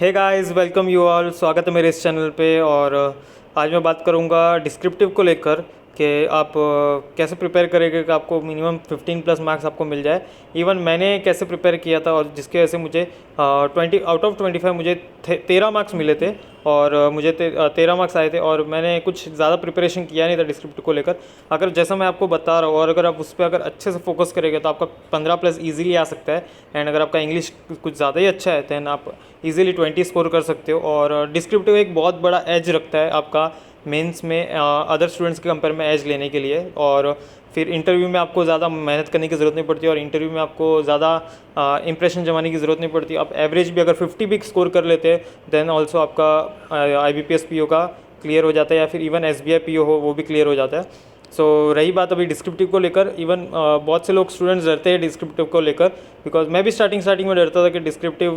Hey guys, welcome you all. स्वागत है मेरे इस चैनल पे। और आज मैं बात करूँगा डिस्क्रिप्टिव को लेकर कि आप कैसे प्रिपेयर करेंगे कि आपको मिनिमम 15 प्लस मार्क्स आपको मिल जाए। इवन मैंने कैसे प्रिपेयर किया था और जिसके वजह से मुझे 20 आउट ऑफ 25 मुझे 13 मार्क्स मिले थे और मुझे 13 मार्क्स आए थे। और मैंने कुछ ज़्यादा प्रिपरेशन किया नहीं था डिस्क्रिप्टिव को लेकर। अगर जैसा मैं आपको बता रहा हूँ और अगर आप उस पर अगर अच्छे से फोकस करेंगे तो आपका 15 प्लस ईजीली आ सकता है। एंड अगर आपका इंग्लिश कुछ ज़्यादा ही अच्छा है दैन आप इजीली 20 स्कोर कर सकते हो। और डिस्क्रिप्टिव एक बहुत बड़ा एज रखता है आपका मेंस में अदर स्टूडेंट्स के कंपेयर में एज लेने के लिए। और फिर इंटरव्यू में आपको ज़्यादा मेहनत करने की ज़रूरत नहीं पड़ती और इंटरव्यू में आपको ज़्यादा इंप्रेशन जमाने की ज़रूरत नहीं पड़ती। आप एवरेज भी अगर 50 भी स्कोर कर लेते हैं देन ऑल्सो आपका IBPS PO का क्लियर हो जाता है, या फिर इवन SBI PO हो वो भी क्लियर हो जाता है। रही बात अभी डिस्क्रिप्टिव को लेकर, इवन बहुत से लोग स्टूडेंट्स डरते हैं डिस्क्रिप्टिव को लेकर। बिकॉज मैं भी स्टार्टिंग में डरता था कि डिस्क्रिप्टिव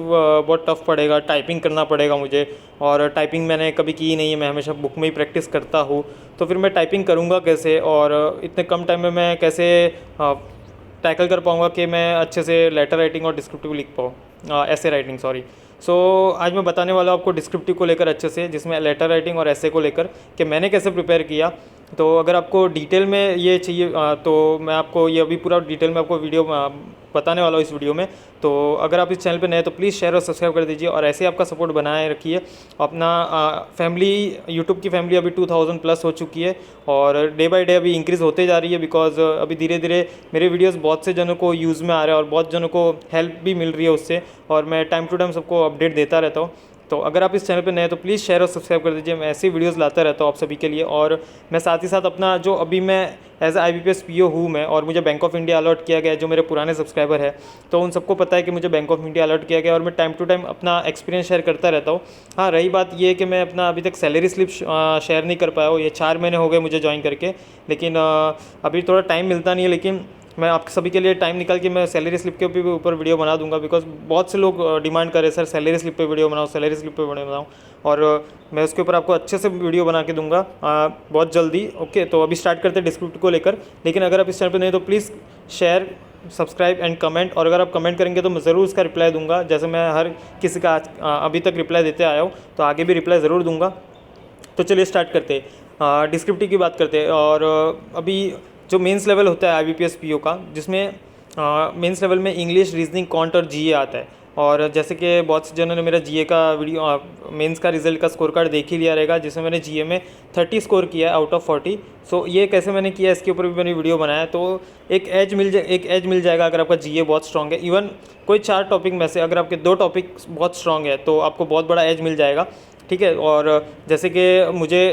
बहुत टफ पड़ेगा, टाइपिंग करना पड़ेगा मुझे। और टाइपिंग मैंने कभी की नहीं है, मैं हमेशा बुक में ही प्रैक्टिस करता हूँ। तो फिर मैं टाइपिंग करूँगा कैसे और इतने कम टाइम में मैं कैसे टैकल कर पाऊँगा कि मैं अच्छे से लेटर राइटिंग और डिस्क्रिप्टिव लिख पाऊँ, ऐसे राइटिंग सॉरी। आज मैं बताने वाला हूँ आपको डिस्क्रिप्टिव को लेकर अच्छे से, जिसमें लेटर राइटिंग और ऐसे को लेकर कि मैंने कैसे प्रिपेयर किया। तो अगर आपको डिटेल में ये चाहिए तो मैं आपको ये अभी पूरा डिटेल में आपको वीडियो बताने वाला हूँ इस वीडियो में। तो अगर आप इस चैनल पे नए तो प्लीज़ शेयर और सब्सक्राइब कर दीजिए और ऐसे ही आपका सपोर्ट बनाए रखिए। अपना फैमिली, यूट्यूब की फैमिली अभी 2000 प्लस हो चुकी है और डे बाय डे अभी इंक्रीज़ होते जा रही है। बिकॉज अभी धीरे धीरे मेरे वीडियोस बहुत से जनों को यूज़ में आ रहे हैं और बहुत जनों को हेल्प भी मिल रही है उससे। और मैं टाइम टू टाइम सबको अपडेट देता रहता हूँ। तो अगर आप इस चैनल पे नए तो प्लीज़ शेयर और सब्सक्राइब कर दीजिए। मैं ऐसे वीडियोस लाता रहता हूँ आप सभी के लिए। और मैं साथ ही साथ अपना जो अभी मैं एज IBPS PO हूँ मैं, और मुझे बैंक ऑफ इंडिया अलॉट किया गया है, जो मेरे पुराने सब्सक्राइबर है तो उन सबको पता है कि मुझे बैंक ऑफ इंडिया अलॉट किया गया। और मैं टाइम टू टाइम अपना एक्सपीरियंस शेयर करता रहता हूँ। हाँ, रही बात ये कि मैं अपना अभी तक सैलरी स्लिप शेयर नहीं कर पाया हूँ। ये 4 महीने हो गए मुझे ज्वाइन करके, लेकिन अभी थोड़ा टाइम मिलता नहीं है। लेकिन मैं आप सभी के लिए टाइम निकाल के मैं सैलरी स्लिप के ऊपर वीडियो बना दूंगा। बिकॉज बहुत से लोग डिमांड कर रहे हैं, सर सैलरी स्लिप पे वीडियो बनाओ, सैलरी स्लिप पे वीडियो बनाओ। और मैं उसके ऊपर आपको अच्छे से वीडियो बना के दूंगा बहुत जल्दी। ओके, तो अभी स्टार्ट करते हैं डिस्क्रिप्टिव को लेकर। लेकिन अगर आप इस चैनल पर नहीं तो please share, subscribe and comment. और अगर आप कमेंट करेंगे तो मैं ज़रूर उसका रिप्लाई दूंगा, जैसे मैं हर किसी का अभी तक रिप्लाई देते आया हूँ, तो आगे भी रिप्लाई ज़रूर दूंगा। तो चलिए स्टार्ट करते हैं, डिस्क्रिप्टिव की बात करते हैं। और अभी जो मेंस लेवल होता है IBPS PO का, जिसमें मेंस लेवल में इंग्लिश, रीजनिंग, कॉन्ट और GA आता है। और जैसे कि बहुत से जनों ने मेरा GA का वीडियो मेंस का रिजल्ट का स्कोर कार्ड देख ही लिया रहेगा, जिसमें मैंने GA में 30 स्कोर किया है आउट ऑफ 40। ये कैसे मैंने किया इसके ऊपर भी मैंने वीडियो बनाया है। तो एक एज मिल जाएगा अगर आपका GA बहुत स्ट्रॉन्ग है। इवन कोई 4 टॉपिक में से अगर आपके 2 टॉपिक बहुत स्ट्रॉन्ग है तो आपको बहुत बड़ा एज मिल जाएगा। ठीक है। और जैसे कि मुझे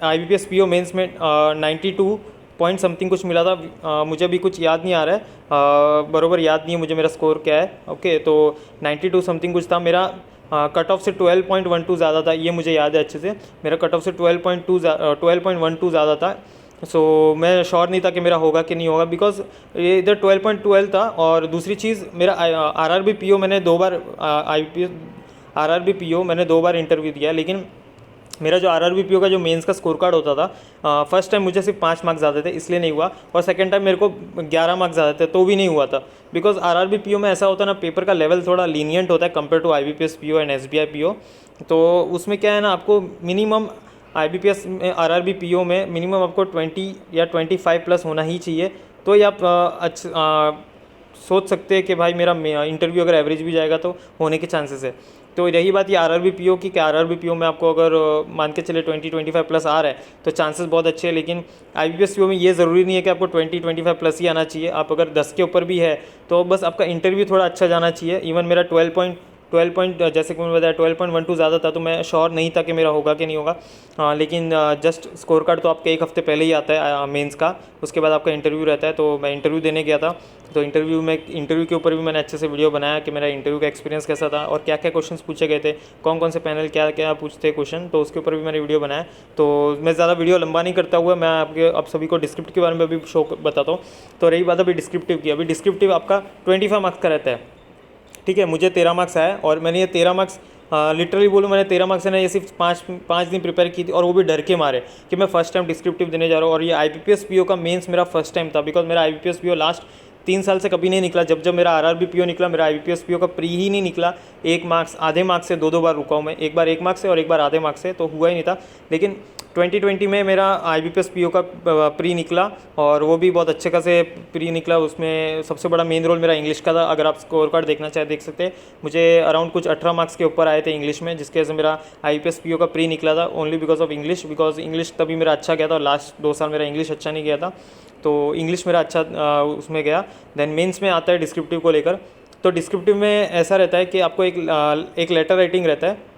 IBPS PO मेंस में 92 पॉइंट समथिंग कुछ मिला था। मुझे अभी कुछ याद नहीं आ रहा है, बरोबर याद नहीं है मुझे मेरा स्कोर क्या है। ओके, तो 92 समथिंग कुछ था मेरा। कट ऑफ से 12.12 ज़्यादा था, ये मुझे याद है अच्छे से। मेरा कट ऑफ से 12.12 ज़्यादा था। मैं श्योर नहीं था कि मेरा होगा कि नहीं होगा, बिकॉज ये इधर 12.12 था। और दूसरी चीज़, मेरा RRB PO मैंने 2 बार RRB PO मैंने 2 बार इंटरव्यू दिया, लेकिन मेरा जो RRB PO का जो मेंस का स्कोर कार्ड होता था, फर्स्ट टाइम मुझे सिर्फ 5 मार्क्स ज़्यादा थे, इसलिए नहीं हुआ। और सेकंड टाइम मेरे को 11 मार्क्स ज़्यादा थे तो भी नहीं हुआ था। बिकॉज RRB PO में ऐसा होता है ना, पेपर का लेवल थोड़ा लीनियंट होता है compare to IBPS PO and SBI PO। तो उसमें क्या है ना, आपको मिनिमम IBPS में, RRB PO में मिनिमम आपको 20 या 25 प्लस होना ही चाहिए। तो ये आप सोच सकते हैं कि भाई मेरा इंटरव्यू अगर एवरेज भी जाएगा तो होने के चांसेस है। तो रही बात ये RRB PO की, क्या RRB PO में आपको अगर मान के चले 20-25 प्लस आ रहा है तो चांसेस बहुत अच्छे हैं। लेकिन IBPS PO में ये ज़रूरी नहीं है कि आपको 20-25 प्लस ही आना चाहिए। आप अगर 10 के ऊपर भी है तो बस आपका इंटरव्यू थोड़ा अच्छा जाना चाहिए। इवन मेरा 12 जैसे कि मैंने बताया 12.12 ज़्यादा था, तो मैं श्योर नहीं था कि मेरा होगा कि नहीं होगा। लेकिन जस्ट स्कोर कार्ड तो आपके 1 हफ्ते पहले ही आता है मेंस का, उसके बाद आपका इंटरव्यू रहता है। तो मैं इंटरव्यू देने गया था, तो इंटरव्यू के ऊपर भी मैंने अच्छे से वीडियो बनाया कि मेरा इंटरव्यू का एक्सपीरियंस कैसा था और क्या क्या क्वेश्चंस पूछे गए थे, कौन कौन से पैनल क्या क्या पूछते हैं क्वेश्चन, तो उसके ऊपर भी मैंने वीडियो बनाया। तो मैं ज़्यादा वीडियो लंबा नहीं करता हुआ मैं आप सभी को डिस्क्रिप्टिव के बारे में भी शो बताता हूँ। तो रही बात अभी डिस्क्रिप्टिव की, अभी डिस्क्रिप्टिव आपका 25 मार्क्स का रहता है। ठीक है, मुझे 13 मार्क्स आया और मैंने ये 13 मार्क्स लिटरली बोलूँ, मैंने 13 मार्क्स है ना, ये सिर्फ पाँच दिन प्रिपेयर की थी और वो भी डर के मारे कि मैं फर्स्ट टाइम डिस्क्रिप्टिव देने जा रहा हूँ। और ये IBPS PO का मेंस मेरा फर्स्ट टाइम था, बिकॉज मेरा IBPS PO लास्ट 3 साल से कभी नहीं निकला। जब जब मेरा आरआरबी पीओ निकला, मेरा आईबीपीएस पीओ का प्री ही नहीं निकला। 1 मार्क्स, आधे मार्क्स से 2 बार रुका हूँ मैं, एक बार 1 मार्क्स से और एक बार आधे मार्क्स से, तो हुआ ही नहीं था। लेकिन 2020 में मेरा आईबीपीएस पीओ का प्री निकला और वो भी बहुत अच्छे खासे प्री निकला। उसमें सबसे बड़ा मेन रोल मेरा इंग्लिश का था। अगर आप स्कोर कार्ड देखना चाहे देख सकते हैं, मुझे अराउंड कुछ 18 मार्क्स के ऊपर आए थे इंग्लिश में, जिसके वजह से मेरा आईबीपीएस पीओ का प्री निकला था, only because of English. Because English तभी मेरा अच्छा गया था, लास्ट 2 साल मेरा इंग्लिश अच्छा नहीं गया था, तो इंग्लिश मेरा अच्छा उसमें गया। देन मेंस में आता है डिस्क्रिप्टिव को लेकर। तो डिस्क्रिप्टिव में ऐसा रहता है कि आपको एक लेटर राइटिंग रहता है,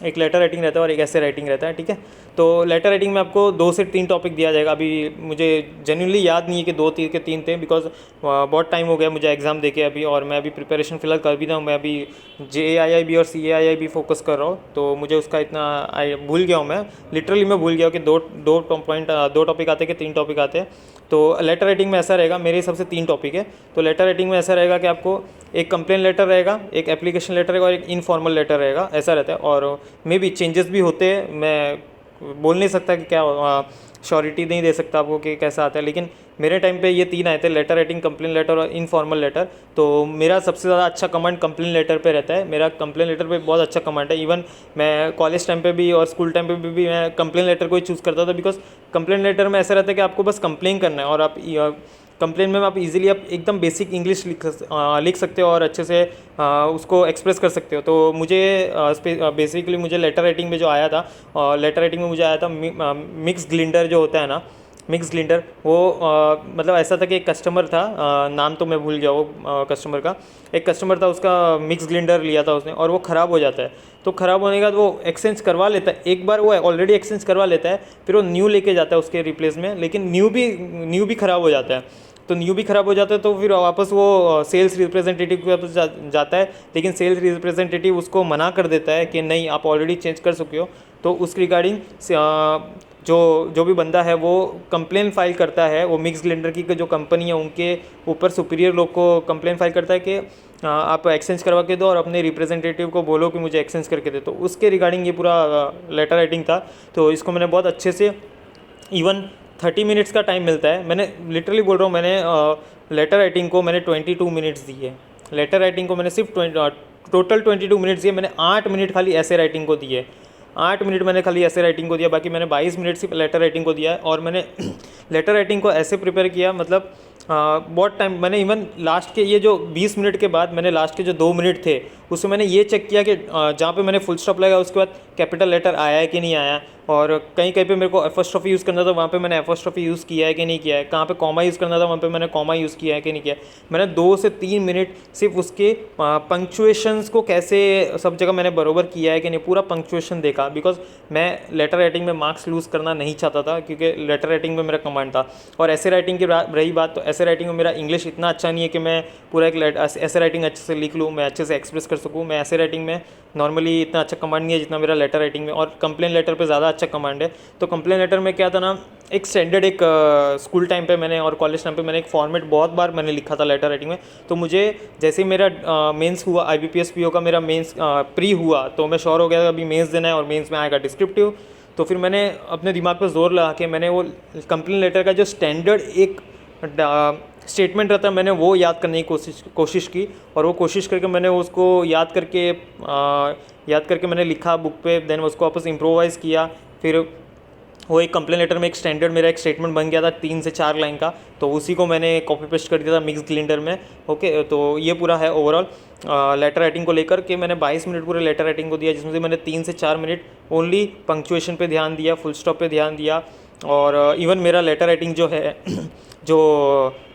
एक लेटर राइटिंग रहता है और एक ऐसे राइटिंग रहता है, ठीक है। तो लेटर राइटिंग में आपको 2 से 3 टॉपिक दिया जाएगा। अभी मुझे जेन्युइनली याद नहीं है कि 2 के 3 थे, बिकॉज बहुत टाइम हो गया मुझे एग्ज़ाम देके अभी, और मैं अभी प्रिपरेशन फ़िलहाल कर भी रहा हूँ। मैं अभी JAIIB और CAIIB फोकस कर रहा हूँ, तो मुझे उसका इतना भूल गया हूँ मैं, लिटरली मैं भूल गया हूँ कि दो टॉपिक आते हैं कि 3 टॉपिक आते हैं। तो लेटर राइटिंग में ऐसा रहेगा, मेरे हिसाब से 3 टॉपिक है। तो लेटर राइटिंग में ऐसा रहेगा कि आपको एक कंप्लेन लेटर रहेगा, एक एप्लीकेशन लेटर रहेगा और एक इनफॉर्मल लेटर रहेगा, ऐसा रहता है। और मे बी चेंजेस भी होते हैं, मैं बोल नहीं सकता कि क्या श्योरिटी नहीं दे सकता आपको कि कैसा आता है, लेकिन मेरे टाइम पे ये 3 आए थे, लेटर राइटिंग, कंप्लेन लेटर और इनफॉर्मल लेटर। तो मेरा सबसे ज़्यादा अच्छा कमांड कंप्लेन लेटर पे रहता है, मेरा कंप्लेन लेटर पे बहुत अच्छा कमांड है। इवन मैं कॉलेज टाइम पे भी और स्कूल टाइम पे भी मैं कंप्लेन लेटर को ही चूज़ करता था, बिकॉज कंप्लेन लेटर में ऐसा रहता है कि आपको बस कंप्लेन करना है, और आप कंप्लेन में आप इजीली आप एकदम बेसिक इंग्लिश लिख सकते हो और अच्छे से उसको एक्सप्रेस कर सकते हो। तो मुझे बेसिकली मुझे लेटर राइटिंग में जो आया था, लेटर राइटिंग में मुझे आया था मिक्स ग्लिंडर जो होता है ना, मिक्स ग्लिंडर, वो मतलब ऐसा था कि एक कस्टमर था, नाम तो मैं भूल गया वो कस्टमर का, एक कस्टमर था, उसका मिक्स ग्लिंडर लिया था उसने और वो ख़राब हो जाता है। तो ख़राब होने के बाद वो एक्सचेंज करवा लेता है, एक बार वो ऑलरेडी एक्सचेंज करवा लेता है, फिर वो न्यू लेके जाता है उसके रिप्लेस में, लेकिन न्यू भी ख़राब हो जाता है। तो न्यू भी ख़राब हो जाता है, तो फिर वापस वो सेल्स रिप्रेजेंटेटिव के पास जाता है, लेकिन सेल्स रिप्रेजेंटेटिव उसको मना कर देता है कि नहीं, आप ऑलरेडी चेंज कर चुके हो। तो उस रिगार्डिंग जो भी बंदा है वो कंप्लेन फाइल करता है, वो मिक्स ग्लिंडर की जो कंपनी है उनके ऊपर सुपीरियर लोग को कंप्लेन फाइल करता है कि आप एक्सचेंज करवा के दो और अपने रिप्रेजेंटेटिव को बोलो कि मुझे एक्सचेंज करके दे। तो उसके रिगार्डिंग ये पूरा लेटर राइटिंग था। तो इसको मैंने बहुत अच्छे से, इवन 30 मिनट्स का टाइम मिलता है, मैंने लिटरली बोल रहा हूँ, मैंने लेटर राइटिंग को मैंने 22 मिनट्स दिए। लेटर राइटिंग को मैंने सिर्फ टोटल 22 मिनट्स दिए, मैंने 8 मिनट खाली ऐसे राइटिंग को दिए, 8 मिनट मैंने खाली ऐसे राइटिंग को दिया, बाकी मैंने 22 मिनट सिर्फ लेटर राइटिंग को दिया है। और मैंने लेटर राइटिंग को ऐसे प्रिपेयर किया, मतलब बहुत टाइम मैंने, इवन लास्ट के ये जो 20 मिनट के बाद मैंने लास्ट के जो 2 मिनट थे उसमें मैंने ये चेक किया कि जहाँ पे मैंने फुल स्टॉप लगाया उसके बाद कैपिटल लेटर आया है कि नहीं आया, और कहीं कहीं पे मेरे को एपोस्ट्रोफी यूज़ करना था, वहाँ पे मैंने एपोस्ट्रोफी यूज़ किया है कि नहीं किया है, कहाँ पे कॉमा यूज़ करना था वहाँ पे मैंने कॉमा यूज़ किया है कि नहीं किया है। मैंने 2 से 3 मिनट सिर्फ उसके पंक्चुएशंस को कैसे सब जगह मैंने बरोबर किया है कि नहीं, पूरा पंक्चुएशन देखा, बिकॉज मैं लेटर राइटिंग में मार्क्स लूज़ करना नहीं चाहता था, क्योंकि लेटर राइटिंग में मेरा कमांड था। और ऐसे राइटिंग की रही बात, तो ऐसे राइटिंग में मेरा इंग्लिश इतना अच्छा नहीं है कि मैं पूरा एक ऐसे राइटिंग अच्छे से लिख लूँ, मैं अच्छे से एक्सप्रेस कर सकूँ। मैं ऐसे राइटिंग में नॉर्मली इतना अच्छा कमांड नहीं है जितना मेरा लेटर राइटिंग में, और कंप्लेन लेटर पे ज़्यादा अच्छा कमांड है। तो कंप्लेन लेटर में क्या था ना, एक स्टैंडर्ड, एक स्कूल टाइम पे मैंने और कॉलेज टाइम पे मैंने एक फॉर्मेट बहुत बार मैंने लिखा था लेटर राइटिंग में। तो मुझे जैसे ही मेरा मेंस हुआ, IBPS PO का मेरा मेंस प्री हुआ, तो मैं श्योर हो गया अभी मेंस देना है और मेंस में आएगा डिस्क्रिप्टिव। तो फिर मैंने अपने दिमाग पर जोर लगा के मैंने वो कंप्लेन लेटर का जो स्टैंडर्ड एक स्टेटमेंट रहता है, मैंने वो याद करने की कोशिश की, और वो कोशिश करके मैंने उसको याद करके मैंने लिखा बुक पे, देन उसको वापस इम्प्रोवाइज़ किया। फिर वो एक कंप्लेन लेटर में एक स्टैंडर्ड मेरा एक स्टेटमेंट बन गया था 3 से 4 लाइन का, तो उसी को मैंने कॉपी पेस्ट कर दिया था मिक्स ग्लिंडर में। ओके, तो ये पूरा है ओवरऑल लेटर राइटिंग को लेकर के। मैंने 22 मिनट पूरे लेटर राइटिंग को दिया, जिसमें से मैंने 3 से 4 मिनट ओनली पंक्चुएशन पे ध्यान दिया, फुल स्टॉप पे ध्यान दिया। और इवन मेरा लेटर राइटिंग जो है जो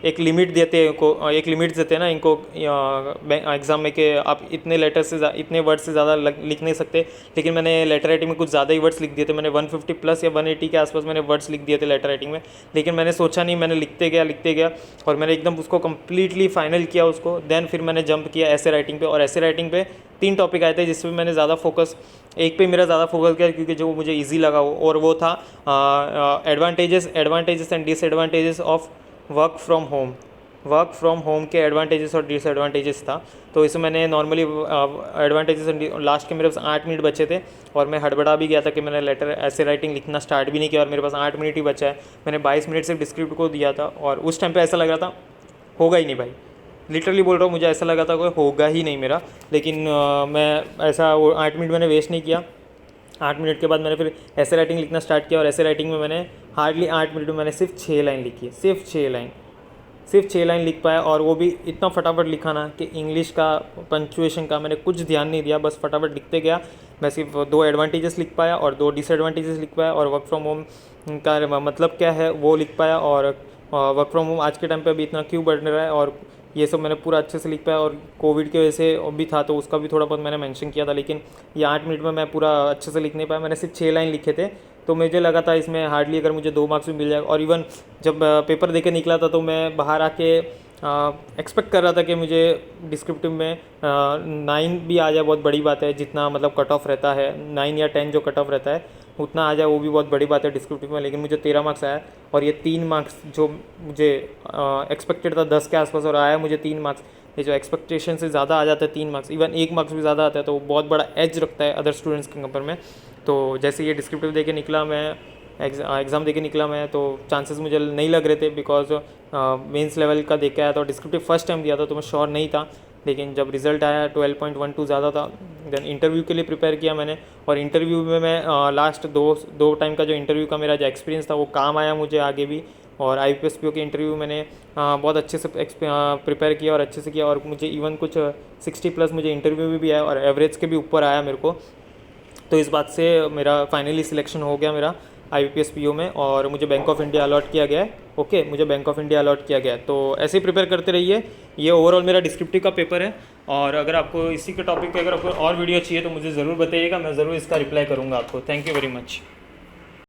एक लिमिट देते हैं, एक लिमिट देते हैं ना इनको एग्ज़ाम में, कि आप इतने लेटर से इतने वर्ड से ज़्यादा लिख नहीं सकते, लेकिन मैंने लेटर राइटिंग में कुछ ज़्यादा ही वर्ड्स लिख दिए थे। मैंने 150 प्लस या 180 के आसपास मैंने वर्ड्स लिख दिए थे लेटर राइटिंग में, लेकिन मैंने सोचा नहीं, मैंने लिखते गया और मैंने एकदम उसको कम्प्लीटली फाइनल किया उसको। देन फिर मैंने जंप किया ऐसे राइटिंग पे, और ऐसे राइटिंग पे 3 टॉपिक आए थे जिसमें मैंने ज़्यादा फोकस, एक पे मेरा ज़्यादा फोकस किया क्योंकि जो मुझे ईजी लगा और वो था advantages and disadvantages of work from home के एडवांटेजेस और डिसएडवांटेजेस था। तो इसमें मैंने नॉर्मली एडवांटेजेस, लास्ट के मेरे पास 8 मिनट बचे थे और मैं हड़बड़ा भी गया था कि मैंने लेटर ऐसे राइटिंग लिखना स्टार्ट भी नहीं किया और मेरे पास 8 मिनट ही बचा है। मैंने 22 मिनट से डिस्क्रिप्ट को दिया था और उस टाइम पे ऐसा लग रहा था होगा ही नहीं भाई, लिटरली बोल रहा हूँ, मुझे ऐसा लगा था कोई होगा ही नहीं मेरा। लेकिन मैं ऐसा वो 8 मिनट मैंने वेस्ट नहीं किया। 8 मिनट के बाद मैंने फिर ऐसे राइटिंग लिखना स्टार्ट किया, और ऐसे राइटिंग में मैंने हार्डली 8 मिनट में मैंने सिर्फ 6 लाइन लिखी है, सिर्फ 6 लाइन लिख पाया। और वो भी इतना फटाफट लिखा ना कि इंग्लिश का पंक्चुएशन का मैंने कुछ ध्यान नहीं दिया, बस फटाफट लिखते गया। मैं सिर्फ 2 एडवांटेजेस लिख पाया और 2 डिसएडवांटेजेस लिख पाया, और वर्क फ्रॉम होम का मतलब क्या है वो लिख पाया। और वर्क फ्रॉम होम आज के टाइम पे अभी इतना क्यों बढ़ रहा है, और ये सब मैंने पूरा अच्छे से लिख पाया। और कोविड की वजह से भी था तो उसका भी थोड़ा बहुत मैंने मेंशन किया था, लेकिन ये 8 मिनट में मैं पूरा अच्छे से लिख नहीं पाया। मैंने सिर्फ 6 लाइन लिखे थे, तो मुझे लगा था इसमें हार्डली अगर मुझे 2 मार्क्स भी मिल जाएगा। और इवन जब पेपर दे के निकला था तो मैं बाहर आके एक्सपेक्ट कर रहा था कि मुझे डिस्क्रिप्टिव में 9 भी आ जाए, बहुत बड़ी बात है। जितना मतलब कट ऑफ रहता है 9 या 10 जो कट ऑफ रहता है उतना आ जाए, वो भी बहुत बड़ी बात है डिस्क्रिप्टिव में। लेकिन मुझे 13 मार्क्स आया, और ये 3 मार्क्स जो मुझे एक्सपेक्टेड था 10 के आसपास, और आया मुझे 3 मार्क्स। ये जो एक्सपेक्टेशन से ज़्यादा आ जाता है 3 मार्क्स, इवन 1 मार्क्स भी ज़्यादा आता है, तो वो बहुत बड़ा एज रखता है अदर स्टूडेंट्स के कंपेयर में। तो जैसे ये डिस्क्रिप्टिव दे के निकला मैं, एग्ज़ाम दे के निकला मैं, तो चांसेस मुझे नहीं लग रहे थे, बिकॉज मेंस लेवल का दे के आया था। डिस्क्रिप्टिव फर्स्ट टाइम दिया था तो मैं श्योर नहीं था, लेकिन जब रिज़ल्ट आया 12.12 ज़्यादा था। देन इंटरव्यू के लिए प्रिपेयर किया मैंने, और इंटरव्यू में मैं लास्ट दो टाइम का जो इंटरव्यू का मेरा जो एक्सपीरियंस था वो काम आया मुझे आगे भी। और IPSPO के इंटरव्यू मैंने बहुत अच्छे से प्रिपेयर किया और अच्छे से किया, और मुझे इवन कुछ 60+ मुझे इंटरव्यू में भी आया, और एवरेज के भी ऊपर आया मेरे को। तो इस बात से मेरा फाइनली सिलेक्शन हो गया मेरा IPSPO में, और मुझे बैंक ऑफ इंडिया अलॉट किया गया है। ओके, मुझे बैंक ऑफ इंडिया अलॉट किया गया है। तो ऐसे ही प्रिपेयर करते रहिए। ये ओवरऑल मेरा डिस्क्रिप्टिव का पेपर है, और अगर आपको इसी के टॉपिक पे अगर आपको और वीडियो चाहिए तो मुझे ज़रूर बताइएगा, मैं ज़रूर इसका रिप्लाई करूँगा आपको। Thank you very much.